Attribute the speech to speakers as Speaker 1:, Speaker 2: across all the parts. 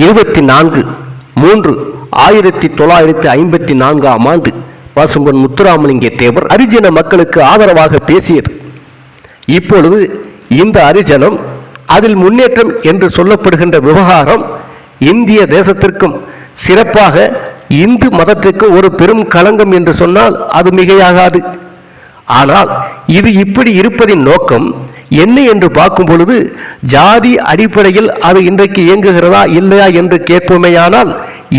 Speaker 1: 24/3/1954 பசும்பொன் முத்துராமலிங்க தேவர் ஹரிஜன மக்களுக்கு ஆதரவாக பேசியது. இப்பொழுது இந்த ஹரிஜனம் அதில் முன்னேற்றம் என்று சொல்லப்படுகின்ற விவகாரம் இந்திய தேசத்திற்கும் சிறப்பாக இந்து மதத்திற்கு ஒரு பெரும் களங்கம் என்று சொன்னால் அது மிகையாகாது. ஆனால் இது இப்படி இருப்பதின் நோக்கம் என்ன என்று பார்க்கும் பொழுது, ஜாதி அடிப்படையில் அது இன்றைக்கு இயங்குகிறதா இல்லையா என்று கேட்போமேயானால்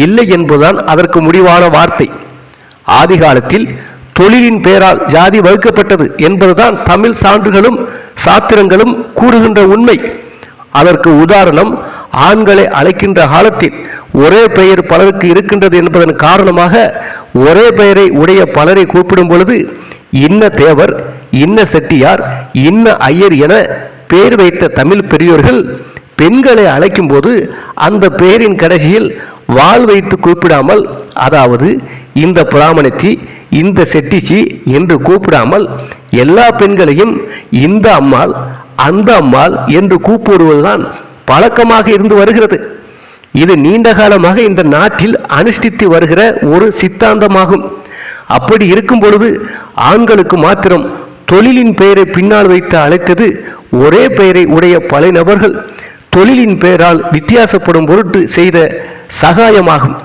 Speaker 1: இல்லை என்பதுதான் அதற்கு முடிவான வார்த்தை. ஆதி காலத்தில் தொழிலின் பெயரால் ஜாதி வகுக்கப்பட்டது என்பதுதான் தமிழ் சான்றுகளும் சாத்திரங்களும் கூறுகின்ற உண்மை. அதற்கு உதாரணம், ஆண்களை அழைக்கின்ற காலத்தில் ஒரே பெயர் பலருக்கு இருக்கின்றது என்பதன் காரணமாக ஒரே பெயரை உடைய பலரை கூப்பிடும் பொழுது இன்ன தேவர், இன்ன செட்டியார், இன்ன ஐயர் என பெயர் வைத்த தமிழ் பெரியோர்கள் பெண்களை அழைக்கும் போது அந்த பெயரின் கடைசியில் வாள் வைத்து கூப்பிடாமல், அதாவது இந்த பிராமணத்தி, இந்த செட்டிச்சி என்று கூப்பிடாமல் எல்லா பெண்களையும் இந்த அம்மாள், அந்த அம்மாள் என்று கூப்பிடுவதுதான் பழக்கமாக இருந்து வருகிறது. இது நீண்ட காலமாக இந்த நாட்டில் அனுஷ்டித்து வருகிற ஒரு சித்தாந்தமாகும். அப்படி இருக்கும் பொழுது ஆண்களுக்கு மாத்திரம் தொழிலின் பெயரை பின்னால் வைத்து அழைத்தது ஒரே பெயரை உடைய பல நபர்கள் தொழிலின் பெயரால் வித்தியாசப்படும் பொருட்டு செய்த சகாயமாகும்.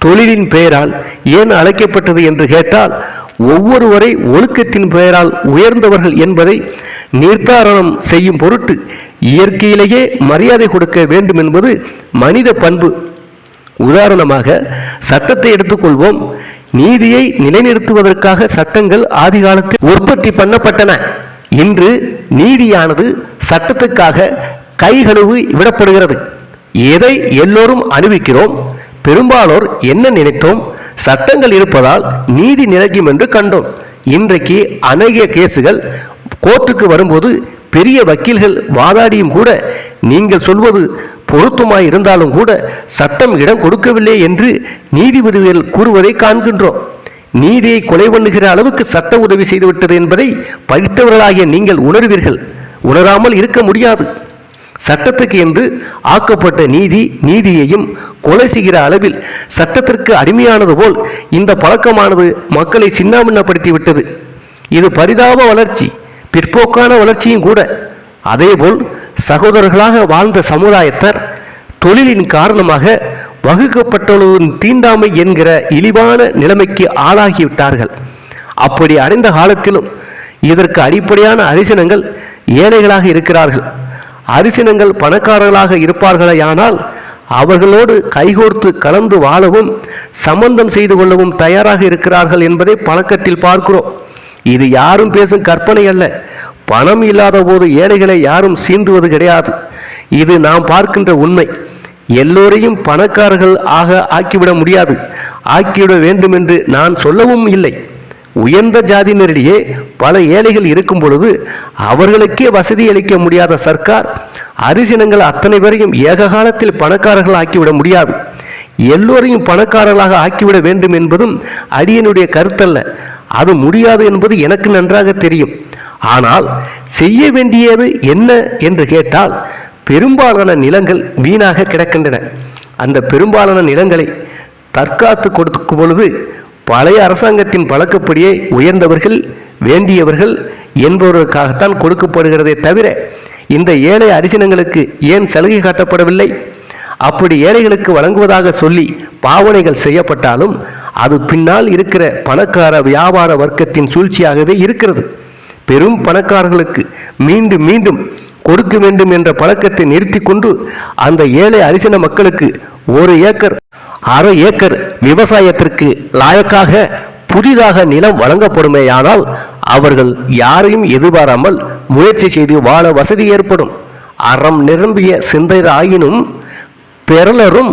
Speaker 1: தொழிலின் பெயரால் ஏன் அழைக்கப்பட்டது என்று கேட்டால், ஒவ்வொருவரை ஒழுக்கத்தின் பெயரால் உயர்ந்தவர்கள் என்பதை நிர்தாரணம் செய்யும் பொருட்டு இயற்கையிலேயே மரியாதை கொடுக்க வேண்டும் என்பது மனித பண்பு. உதாரணமாக சட்டத்தை எடுத்துக்கொள்வோம். நீதியை நிலைநிறுத்துவதற்காக சட்டங்கள் ஆதி காலத்தில் உற்பத்தி பண்ணப்பட்டன. இன்று நீதியானது சட்டத்துக்காக கைகழுவு விடப்படுகிறது. எதை எல்லோரும் அனுபவிக்கிறோம்? பெரும்பாலோர் என்ன நினைத்தோம்? சட்டங்கள் இருப்பதால் நீதி நிலைக்கும் என்று கண்டோம். இன்றைக்கு அநேக கேசுகள் கோர்ட்டுக்கு வரும்போது பெரிய வக்கீல்கள் வாதாடியும் கூட நீங்கள் சொல்வது பொருத்தமாய் இருந்தாலும் கூட சட்டம் இடம் கொடுக்கவில்லை என்று நீதிபதிகள் கூறுவதை காண்கின்றோம். நீதியை கொலை பண்ணுகிற அளவுக்கு சட்ட உதவி செய்துவிட்டது என்பதை படித்தவர்களாகிய நீங்கள் உணர்வீர்கள். உணராமல் இருக்க முடியாது. சட்டத்துக்கு என்று ஆக்கப்பட்ட நீதியையும் கொலை செய்கிற அளவில் சட்டத்திற்கு அடிமையானது போல் இந்த பழக்கமானது மக்களை சின்னாபின்னப்படுத்திவிட்டது. இது பரிதாப வளர்ச்சி, பிற்போக்கான வளர்ச்சியும் கூட. அதேபோல் சகோதரர்களாக வாழ்ந்த சமுதாயத்தார் தொழிலின் காரணமாக வகுக்கப்பட்டவர்களின் தீண்டாமை என்கிற இழிவான நிலைமைக்கு ஆளாகிவிட்டார்கள். அப்படி அடைந்த காலத்திலும் இதற்கு அடிப்படையான அரிசனங்கள் ஏழைகளாக இருக்கிறார்கள். அரிசனங்கள் பணக்காரர்களாக இருப்பார்களேயானால் அவர்களோடு கைகோர்த்து கலந்து வாழவும் சம்பந்தம் செய்து கொள்ளவும் தயாராக இருக்கிறார்கள் என்பதை பழக்கத்தில் பார்க்கிறோம். இது யாரும் பேசும் கற்பனை அல்ல. பணம் இல்லாத போது ஏழைகளை யாரும் சீண்டுவது கிடையாது. இது நாம் பார்க்கின்ற உண்மை. எல்லோரையும் பணக்காரர்கள் ஆக்கிவிட முடியாது, ஆக்கிவிட வேண்டும் என்று நான் சொல்லவும் இல்லை. உயர்ந்த ஜாதியினரிடையே பல ஏழைகள் இருக்கும் பொழுது அவர்களுக்கே வசதி அளிக்க முடியாத சர்க்கார் அரிசினங்கள் அத்தனை பேரையும் ஏக காலத்தில் பணக்காரர்கள் ஆக்கிவிட முடியாது. எல்லோரையும் பணக்காரர்களாக ஆக்கிவிட வேண்டும் என்பதும் அடியனுடைய கருத்தல்ல. அது முடியாது என்பது எனக்கு நன்றாக தெரியும். ஆனால் செய்ய வேண்டியது என்ன என்று கேட்டால், பெரும்பாலான நிலங்கள் வீணாக கிடக்கின்றன. அந்த பெரும்பாலான நிலங்களை தற்காத்து கொடுக்கும் பொழுது பழைய அரசாங்கத்தின் பழக்கப்படியே உயர்ந்தவர்கள், வேண்டியவர்கள் என்பவர்களுக்காகத்தான் கொடுக்கப்படுகிறதே தவிர இந்த ஏழை அரிசினங்களுக்கு ஏன் சலுகை காட்டப்படவில்லை? அப்படி ஏழைகளுக்கு வழங்குவதாக சொல்லி பாவனைகள் செய்யப்பட்டாலும் அது பின்னால் இருக்கிற பணக்கார வியாபார வர்க்கத்தின் சூழ்ச்சியாகவே இருக்கிறது. பெரும் பணக்காரர்களுக்கு மீண்டும் மீண்டும் கொடுக்க வேண்டும் என்ற பழக்கத்தை நிறுத்தி கொண்டு அந்த ஏழை அரிசின மக்களுக்கு 1 ஏக்கர் 1/2 ஏக்கர் விவசாயத்திற்கு லாயக்காக புதிதாக நிலம் வழங்கப்படுமேயானால் அவர்கள் யாரையும் எதிர்பாராமல் முயற்சி செய்து வாழ வசதி ஏற்படும். அறம் நிரம்பிய சிந்தையர் ஆயினும் பெறலரும்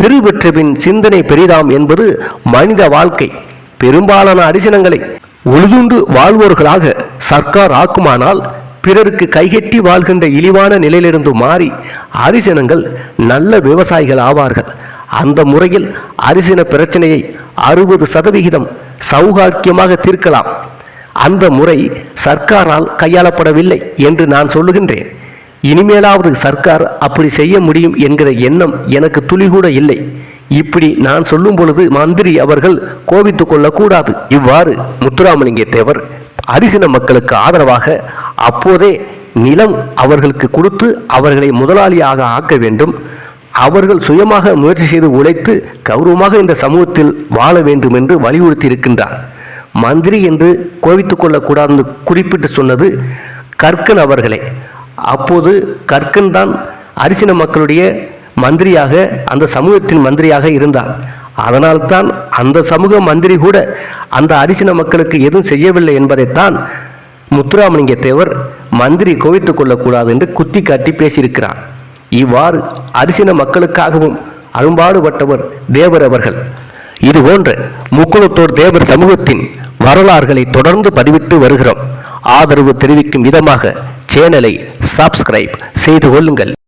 Speaker 1: திருவெற்றபின் சிந்தனை பெரிதாம் என்பது மனித வாழ்க்கை. பெரும்பாலான அரிசனங்களை உழுதுண்டு வாழ்வோர்களாக சர்க்கார் ஆக்குமானால் பிறருக்கு கைகட்டி வாழ்கின்ற இழிவான நிலையிலிருந்து மாறி அரிசனங்கள் நல்ல விவசாயிகள் ஆவார்கள். அந்த முறையில் அரிசின பிரச்சனையை 60% சௌகாக்கியமாக தீர்க்கலாம். அந்த முறை சர்க்காரால் கையாளப்படவில்லை என்று நான் சொல்லுகின்றேன். இனிமேலாவது சர்க்கார் அப்படி செய்ய முடியும் என்கிற எண்ணம் எனக்கு துளி கூட இல்லை. இப்படி நான் சொல்லும் பொழுது மந்திரி அவர்கள் கோபித்துக் கொள்ளக்கூடாது. இவ்வாறு முத்துராமலிங்க தேவர் ஹரிஜன மக்களுக்கு ஆதரவாக அப்போதே நிலம் அவர்களுக்கு கொடுத்து அவர்களை முதலாளியாக ஆக்க வேண்டும், அவர்கள் சுயமாக முயற்சி செய்து உழைத்து கௌரவமாக இந்த சமூகத்தில் வாழ வேண்டும் என்று வலியுறுத்தி இருக்கின்றார். மந்திரி என்று கோபித்துக் கொள்ளக்கூடாது என்று குறிப்பிட்டு சொன்னது கற்கன் அவர்களே. அப்போது கற்கன் தான் ஹரிஜன மக்களுடைய மந்திரியாக, அந்த சமூகத்தின் மந்திரியாக இருந்தார். அதனால்தான் அந்த சமூக மந்திரி கூட அந்த ஹரிஜன மக்களுக்கு எதுவும் செய்யவில்லை என்பதைத்தான் முத்துராமலிங்க தேவர் மந்திரி கோபித்துக் கொள்ளக்கூடாது என்று குத்தி காட்டி பேசியிருக்கிறார். இவ்வாறு ஹரிஜன மக்களுக்காகவும் அரும்பாடுபட்டவர் தேவர் அவர்கள். இதுபோன்ற முக்குளத்தோர் தேவர் சமூகத்தின் வரலாறுகளை தொடர்ந்து பதிவிட்டு வருகிறோம். ஆதரவு தெரிவிக்கும் விதமாக சேனலை சப்ஸ்கிரைப் செய்து கொள்ளுங்கள்.